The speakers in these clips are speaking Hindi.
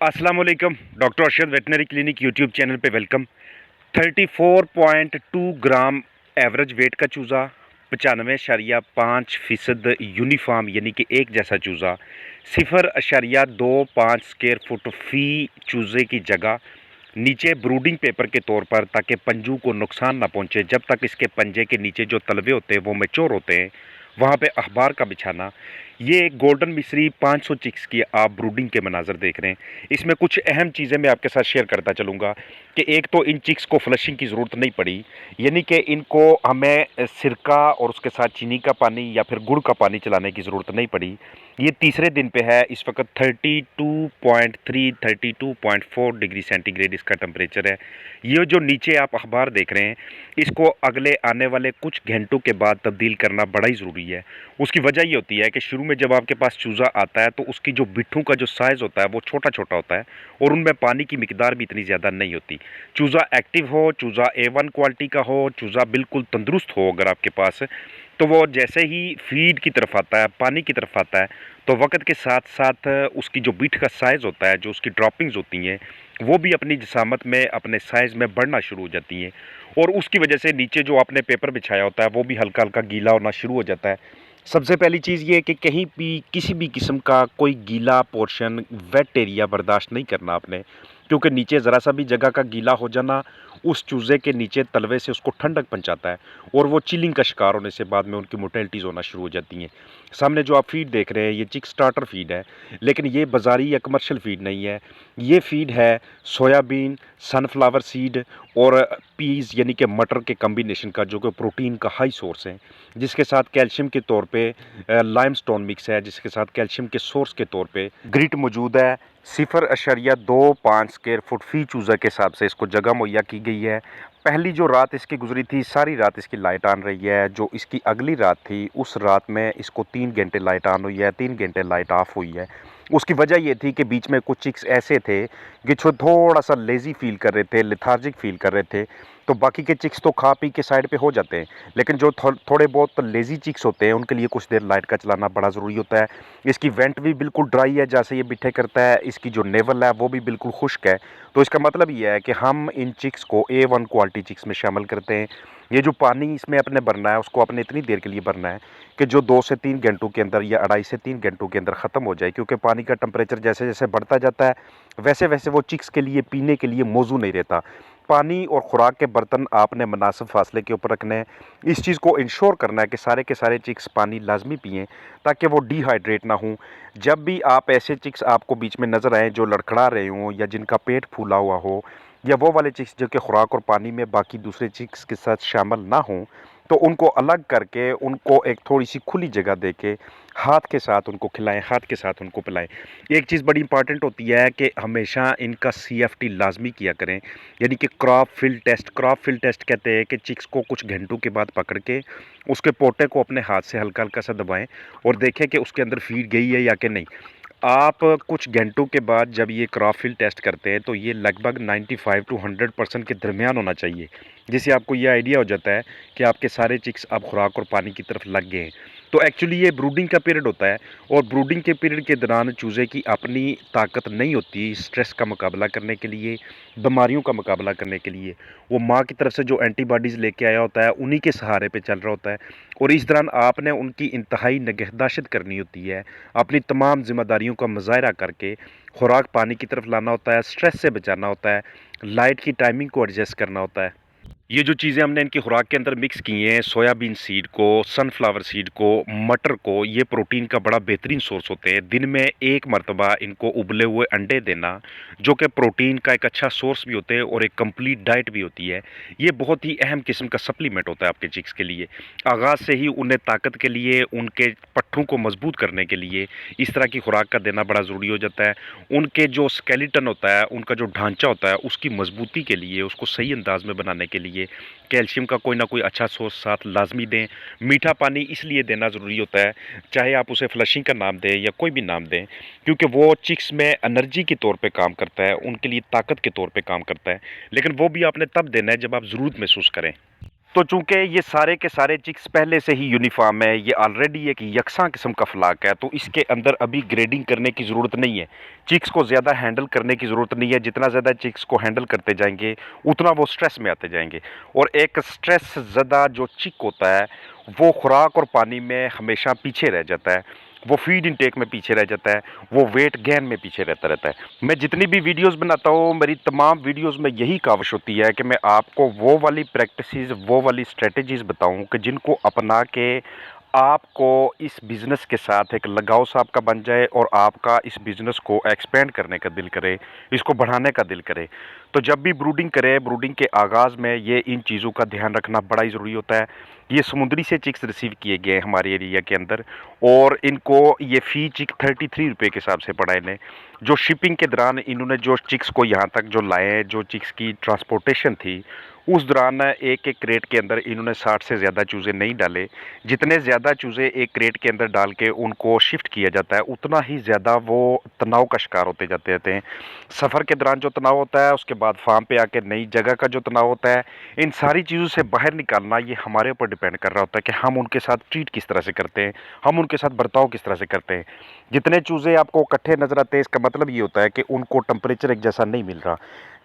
अस्सलाम वालेकुम। Doctor Arshad veterinary clinic YouTube channel पे वेलकम। 34.2 ग्राम एवरेज वेट का चूज़ा, 95.5% यूनिफॉर्म यानी कि एक जैसा चूज़ा, 0.25 स्क्वायर फुट फी चूज़े की जगह नीचे ब्रूडिंग पेपर के तौर पर, ताकि पंजू को नुकसान ना पहुंचे। जब तक इसके पंजे के नीचे जो तलवे होते हैं वो मैच्योर होते हैं, वहाँ पे अखबार का बिछाना। ये एक गोल्डन मिस्री 500 चिक्स की आप ब्रूडिंग के मनाजर देख रहे हैं। इसमें कुछ अहम चीज़ें मैं आपके साथ शेयर करता चलूँगा कि एक तो इन चिक्स को फ्लशिंग की ज़रूरत नहीं पड़ी, यानी कि इनको हमें सिरका और उसके साथ चीनी का पानी या फिर गुड़ का पानी चलाने की ज़रूरत नहीं पड़ी। ये तीसरे दिन पे है। इस वक्त 32.3 32.4 डिग्री सेंटीग्रेड इसका टेम्परेचर है। ये जो नीचे आप अखबार देख रहे हैं, इसको अगले आने वाले कुछ घंटों के बाद तब्दील करना बड़ा ही ज़रूरी है। उसकी वजह ये होती है कि शुरू में जब आपके पास चूज़ा आता है तो उसकी जो बिट्ठों का जो साइज़ होता है वो छोटा छोटा होता है और उनमें पानी की मिकदार भी इतनी ज़्यादा नहीं होती। चूज़ा एक्टिव हो, चूज़ा A1 क्वालिटी का हो, चूज़ा बिल्कुल तंदुरुस्त हो अगर आपके पास, तो वो जैसे ही फीड की तरफ आता है, पानी की तरफ आता है, तो वक्त के साथ साथ उसकी जो बिठ का साइज़ होता है, जो उसकी ड्रॉपिंग्स होती हैं, वो भी अपनी जिसामत में अपने साइज़ में बढ़ना शुरू हो जाती हैं। और उसकी वजह से नीचे जो आपने पेपर बिछाया होता है वो भी हल्का हल्का गीला होना शुरू हो जाता है। सबसे पहली चीज़ ये है कि कहीं भी किसी भी किस्म का कोई गीला पोर्शन, वेट एरिया बर्दाश्त नहीं करना आपने, क्योंकि नीचे ज़रा सा भी जगह का गीला हो जाना उस चूज़े के नीचे तलवे से उसको ठंडक पहुंचाता है और वो चिलिंग का शिकार होने से बाद में उनकी मोटेलिटीज़ होना शुरू हो जाती हैं। सामने जो आप फीड देख रहे हैं ये चिक स्टार्टर फीड है, लेकिन ये बाज़ारी या कमर्शियल फीड नहीं है। ये फीड है सोयाबीन, सनफ्लावर सीड और पीज़ यानी कि मटर के कम्बिनेशन का, जो कि प्रोटीन का हाई सोर्स है, जिसके साथ कैल्शियम के तौर पे लाइमस्टोन मिक्स है, जिसके साथ कैल्शियम के सोर्स के तौर पे ग्रिट मौजूद है। 0.25 स्क्वायर फुट फी चूज़ा के हिसाब से इसको जगह मुहैया की गई है। पहली जो रात इसकी गुजरी थी, सारी रात इसकी लाइट ऑन रही है। जो इसकी अगली रात थी, उस रात में इसको 3 घंटे लाइट ऑन हुई है, 3 घंटे लाइट ऑफ हुई है। उसकी वजह ये थी कि बीच में कुछ चिक्स ऐसे थे कि जो थोड़ा सा लेज़ी फील कर रहे थे, लेथार्जिक फील कर रहे थे। तो बाकी के चिक्स तो खा पी के साइड पे हो जाते हैं, लेकिन जो थोड़े बहुत लेज़ी चिक्स होते हैं उनके लिए कुछ देर लाइट का चलाना बड़ा ज़रूरी होता है। इसकी वेंट भी बिल्कुल ड्राई है जैसे ये बिठे करता है। इसकी जो नेवल है वो भी बिल्कुल खुश्क है। तो इसका मतलब ये है कि हम इन चिक्स को A1 क्वालिटी चिक्स में शामिल करते हैं। ये जो पानी इसमें अपने भरना है उसको अपने इतनी देर के लिए भरना है कि जो 2 से 3 घंटों के अंदर या 2.5 से 3 घंटों के अंदर ख़त्म हो जाए, क्योंकि पानी का टेम्परेचर जैसे जैसे बढ़ता जाता है वैसे वैसे वो चिक्स के लिए पीने के लिए मौजू नहीं रहता। पानी और खुराक के बर्तन आपने मुनासिब फासले के ऊपर रखने हैं। इस चीज़ को इंश्योर करना है कि सारे के सारे चिक्स पानी लाजमी पिएँ, ताकि वो डिहाइड्रेट ना हों। जब भी आप ऐसे चिक्स आपको बीच में नज़र आएँ जो लड़खड़ा रहे हों या जिनका पेट फूला हुआ हो, या वो वाले चिक्स जो कि खुराक और पानी में बाकी दूसरे चिक्स के साथ शामिल ना हों, तो उनको अलग करके उनको एक थोड़ी-सी खुली जगह देके हाथ के साथ उनको खिलाएँ, हाथ के साथ उनको पिलाएँ। एक चीज़ बड़ी इंपॉर्टेंट होती है कि हमेशा इनका CFT लाज़मी किया करें, यानी कि crop fill test. Crop fill test कहते हैं कि चिक्स को कुछ घंटों के बाद पकड़ के उसके पोटे को अपने हाथ से हल्का-हल्का सा दबाएँ और देखें कि उसके अंदर फीड गई है या कि नहीं। आप कुछ घंटों के बाद जब ये क्रॉप फिल टेस्ट करते हैं तो ये लगभग 95 टू 100% के दरमियान होना चाहिए, जिससे आपको ये आइडिया हो जाता है कि आपके सारे चिक्स अब खुराक और पानी की तरफ लग गए हैं। तो एक्चुअली ये ब्रूडिंग का पीरियड होता है और ब्रूडिंग के पीरियड के दौरान चूज़े की अपनी ताकत नहीं होती स्ट्रेस का मुकाबला करने के लिए, बीमारियों का मुकाबला करने के लिए। वो माँ की तरफ से जो एंटीबॉडीज़ लेके आया होता है उन्हीं के सहारे पे चल रहा होता है, और इस दौरान आपने उनकी इंतहाई निगहदाश्त करनी होती है। अपनी तमाम ज़िम्मेदारियों का मुज़ाहरा करके खुराक पानी की तरफ लाना होता है, स्ट्रेस से बचाना होता है, लाइट की टाइमिंग को एडजस्ट करना होता है। ये जो चीज़ें हमने इनकी खुराक के अंदर मिक्स की हैं, सोयाबीन सीड को, सनफ्लावर सीड को, मटर को, ये प्रोटीन का बड़ा बेहतरीन सोर्स होते हैं। दिन में एक मरतबा इनको उबले हुए अंडे देना, जो कि प्रोटीन का एक अच्छा सोर्स भी होते हैं और एक कंप्लीट डाइट भी होती है। ये बहुत ही अहम किस्म का सप्लीमेंट होता है आपके चिक्स के लिए। आगाज़ से ही उन्हें ताकत के लिए, उनके पट्ठों को मजबूत करने के लिए इस तरह की खुराक का देना बड़ा ज़रूरी हो जाता है। उनके जो स्केलेटन होता है, उनका जो ढांचा होता है, उसकी मजबूती के लिए, उसको सही अंदाज में बनाने के लिए कैल्शियम का कोई ना कोई अच्छा सोर्स साथ लाजमी दें। मीठा पानी इसलिए देना ज़रूरी होता है, चाहे आप उसे फ्लशिंग का नाम दें या कोई भी नाम दें, क्योंकि वो चिक्स में एनर्जी के तौर पे काम करता है, उनके लिए ताकत के तौर पे काम करता है। लेकिन वो भी आपने तब देना है जब आप ज़रूरत महसूस करें। तो चूंकि ये सारे के सारे चिक्स पहले से ही यूनिफॉर्म है, ये ऑलरेडी एक यकसा किस्म का फ्लाक है, तो इसके अंदर अभी ग्रेडिंग करने की ज़रूरत नहीं है। चिक्स को ज़्यादा हैंडल करने की ज़रूरत नहीं है। जितना ज़्यादा चिक्स को हैंडल करते जाएंगे उतना वो स्ट्रेस में आते जाएंगे। और एक स्ट्रेस ज़्यादा जो चिक होता है वो खुराक और पानी में हमेशा पीछे रह जाता है, वो फीड इनटेक में पीछे रह जाता है, वो वेट गेन में पीछे रहता है। मैं जितनी भी वीडियोस बनाता हूँ, मेरी तमाम वीडियोस में यही काविश होती है कि मैं आपको वो वाली प्रैक्टिसेस, वो वाली स्ट्रेटजीज बताऊँ कि जिनको अपना के आपको इस बिज़नेस के साथ एक लगाव सा आपका बन जाए और आपका इस बिज़नेस को एक्सपेंड करने का दिल करे, इसको बढ़ाने का दिल करे। तो जब भी ब्रूडिंग करें, ब्रूडिंग के आगाज़ में ये इन चीज़ों का ध्यान रखना बड़ा ही ज़रूरी होता है। ये समुद्री से चिक्स रिसीव किए गए हैं हमारे एरिया के अंदर, और इनको ये फ़ी चिक 33 रुपये के हिसाब से पड़ा इन्हें। जो शिपिंग के दौरान इन्होंने जो चिक्स को यहाँ तक जो लाए, जो चिक्स की ट्रांसपोर्टेशन थी, उस दौरान एक एक क्रेट के अंदर इन्होंने 60 से ज़्यादा चूज़े नहीं डाले। जितने ज़्यादा चूज़े एक क्रेट के अंदर डाल के उनको शिफ्ट किया जाता है, उतना ही ज़्यादा वो तनाव का शिकार होते जाते रहते हैं। सफ़र के दौरान जो तनाव होता है, उसके बाद फार्म पे आके नई जगह का जो तनाव होता है, इन सारी चीज़ों से बाहर निकालना ये हमारे ऊपर डिपेंड कर रहा होता है कि हम उनके साथ ट्रीट किस तरह से करते हैं, हम उनके साथ बर्ताव किस तरह से करते हैं। जितने चूज़े आपको इकट्ठे नज़र आते हैं, इसका मतलब ये होता है कि उनको टेम्परेचर एक जैसा नहीं मिल रहा।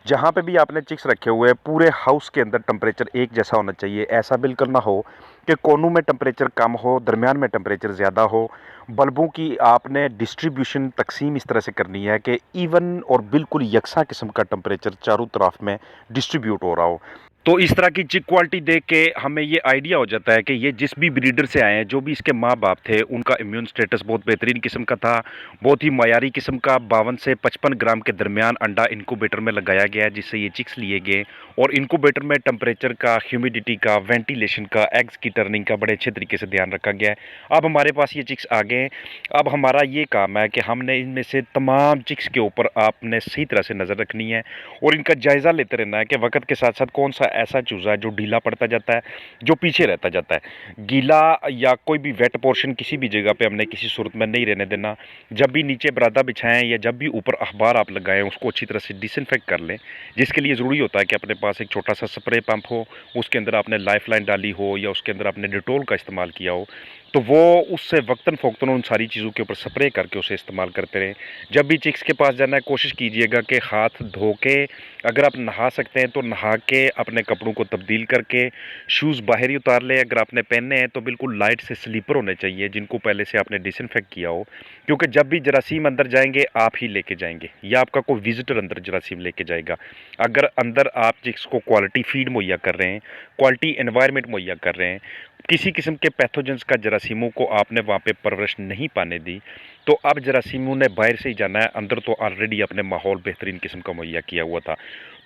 जहाँ पे भी आपने चिक्स रखे हुए हैं, पूरे हाउस के अंदर टेम्परेचर एक जैसा होना चाहिए। ऐसा बिल्कुल ना हो कि कोनों में टेम्परेचर कम हो, दरमियान में टेम्परेचर ज़्यादा हो। बल्बों की आपने डिस्ट्रीब्यूशन तकसीम इस तरह से करनी है कि इवन और बिल्कुल यकसा किस्म का टेम्परेचर चारों तरफ में डिस्ट्रीब्यूट हो रहा हो। तो इस तरह की चिक क्वालिटी देख के हमें ये आइडिया हो जाता है कि ये जिस भी ब्रीडर से आए हैं, जो भी इसके माँ बाप थे, उनका इम्यून स्टेटस बहुत बेहतरीन किस्म का था, बहुत ही मयारी किस्म का। 52 से 55 ग्राम के दरमियान अंडा इनक्यूबेटर में लगाया गया है, जिससे ये चिक्स लिए गए। और इनक्यूबेटर में टेम्परेचर का, ह्यूमिडिटी का, वेंटिलेशन का, एग्स की टर्निंग का बड़े अच्छे तरीके से ध्यान रखा गया है। अब हमारे पास ये चिक्स आ गए हैं। अब हमारा ये काम है कि हमने इनमें से तमाम चिक्स के ऊपर आपने सही तरह से नज़र रखनी है और इनका जायज़ा लेते रहना है कि वक्त के साथ साथ कौन सा ऐसा चूज़ा है जो ढीला पड़ता जाता है, जो पीछे रहता जाता है। गीला या कोई भी वेट पोर्शन किसी भी जगह पे हमने किसी सूरत में नहीं रहने देना। जब भी नीचे बरादा बिछाएं या जब भी ऊपर अखबार आप लगाएं, उसको अच्छी तरह से डिसइंफेक्ट कर लें, जिसके लिए ज़रूरी होता है कि अपने पास एक छोटा सा स्प्रे पंप हो, उसके अंदर आपने लाइफलाइन डाली हो या उसके अंदर आपने डिटोल का इस्तेमाल किया हो, तो वो उससे वक्तन फ़ौक़्तन उन सारी चीज़ों के ऊपर स्प्रे करके उसे इस्तेमाल करते रहें। जब भी चिक्स के पास जाना है, कोशिश कीजिएगा कि हाथ धो के, अगर आप नहा सकते हैं तो नहा के अपने कपड़ों को तब्दील करके शूज़ बाहर ही उतार लें। अगर आपने पहने हैं तो बिल्कुल लाइट से स्लीपर होने चाहिए, जिनको पहले से आपने डिसइंफेक्ट किया हो, क्योंकि जब भी जरासीम अंदर जाएंगे आप ही लेके जाएंगे या आपका कोई विजिटर अंदर जरासीम लेके जाएगा। अगर अंदर आप चिक्स को क्वालिटी फीड मुहैया कर रहे हैं, क्वालिटी एनवायरनमेंट मुहैया कर रहे हैं, किसी किस्म के पैथोजेंस का जरासीमों को आपने वहाँ पे परवरिश नहीं पाने दी, तो अब जरासीमों ने बाहर से ही जाना है। अंदर तो ऑलरेडी अपने माहौल बेहतरीन किस्म का मुहैया किया हुआ था।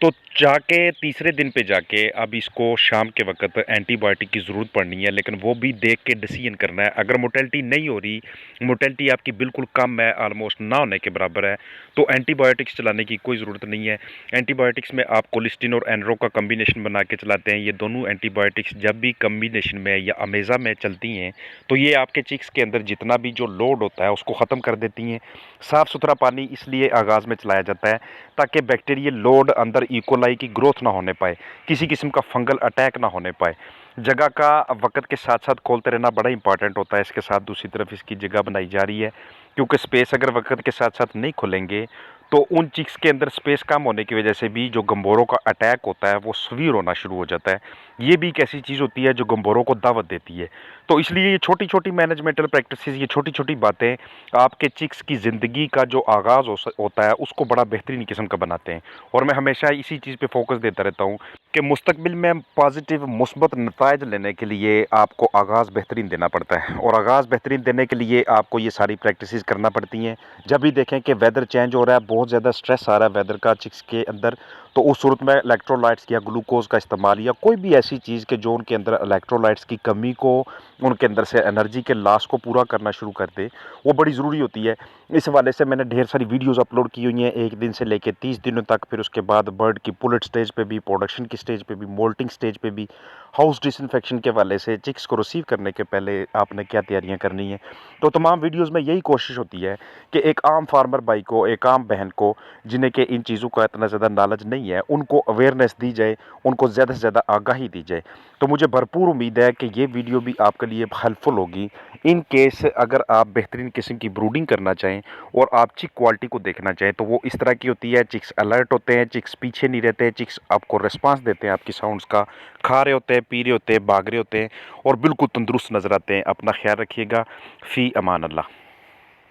तो जाके तीसरे दिन पे जाके अब इसको शाम के वक्त एंटीबायोटिक की ज़रूरत पड़नी है, लेकिन वो भी देख के डिसीजन करना है। अगर मोटेलिटी नहीं हो रही, मोटेलिटी आपकी बिल्कुल कम है, ऑलमोस्ट ना होने के बराबर है, तो एंटीबायोटिक्स चलाने की कोई ज़रूरत नहीं है। एंटीबायोटिक्स में आप कोलिस्टिन और एनरो का कम्बिनेशन बना के चलाते हैं। ये दोनों एंटीबायोटिक्स जब भी कम्बिनेशन में या अमेज़ा में चलती हैं, तो ये आपके चिक्स के अंदर जितना भी जो लोड होता है उसको ख़त्म कर देती हैं। साफ़ सुथरा पानी इसलिए आगाज़ में चलाया जाता है ताकि बैक्टीरियल लोड अंदर इकोलाई की ग्रोथ ना होने पाए, किसी किस्म का फंगल अटैक ना होने पाए। जगह का वक्त के साथ साथ खोलते रहना बड़ा इंपॉर्टेंट होता है। इसके साथ दूसरी तरफ इसकी जगह बनाई जा रही है, क्योंकि स्पेस अगर वक्त के साथ साथ नहीं खोलेंगे तो उन चिक्स के अंदर स्पेस कम होने की वजह से भी जो गंबोरों का अटैक होता है वो सवीर होना शुरू हो जाता है। ये भी एक ऐसी चीज़ होती है जो गंबोरों को दावत देती है। तो इसलिए ये छोटी छोटी मैनेजमेंटल प्रैक्टिसेस, ये छोटी छोटी बातें आपके चिक्स की ज़िंदगी का जो आगाज़ होता है उसको बड़ा बेहतरीन किस्म का बनाते हैं। और मैं हमेशा इसी चीज़ पे फोकस देता रहता हूँ कि मुस्तकबिल में पॉजिटिव मुस्बत नताइज लेने के लिए आपको आगाज़ बेहतरीन देना पड़ता है, और आगाज़ बेहतरीन देने के लिए आपको ये सारी प्रैक्टिसेस करना पड़ती हैं। जब भी देखें कि वेदर चेंज हो रहा है, बहुत ज़्यादा स्ट्रेस आ रहा है वेदर का चिक्स के अंदर, तो उस सूरत में इलेक्ट्रोलाइट्स या ग्लूकोज का इस्तेमाल या कोई भी ऐसी चीज़ के जो उनके अंदर इलेक्ट्रोलाइट्स की कमी को, उनके अंदर से एनर्जी के लॉस को पूरा करना शुरू कर दे, वो बड़ी ज़रूरी होती है। इस हवाले से मैंने ढेर सारी वीडियोस अपलोड की हुई हैं, 1 दिन से लेकर 30 दिनों तक, फिर उसके बाद बर्ड की पुलेट स्टेज पे भी, प्रोडक्शन की स्टेज पे भी, मोल्टिंग स्टेज पे भी। हाउस डिसइंफेक्शन के हवाले से चिक्स को रिसीव करने के पहले आपने क्या तैयारियां करनी है। तो तमाम वीडियोस में यही कोशिश होती है कि एक आम फार्मर भाई को, एक आम बहन को, जिन्हें कि इन चीज़ों का इतना ज़्यादा नॉलेज नहीं है, उनको अवेयरनेस दी जाए, उनको ज़्यादा से ज़्यादा आगाही दी जाए। तो मुझे भरपूर उम्मीद है कि ये वीडियो भी आपके लिए हेल्पफुल होगी। इन केस अगर आप बेहतरीन किस्म की ब्रूडिंग करना चाहें और आप चिक क्वालिटी को देखना चाहें, तो वो इस तरह की होती है। चिक्स अलर्ट होते हैं, चिक्स पीछे नहीं रहते, चिक्स आपको रिस्पांस देते हैं आपकी साउंड्स का, खा रहे होते हैं, पी रहे होते हैं, भाग रहे होते हैं और बिल्कुल तंदुरुस्त नज़र आते हैं। अपना ख्याल रखिएगा। फ़ी अमान अल्लाह।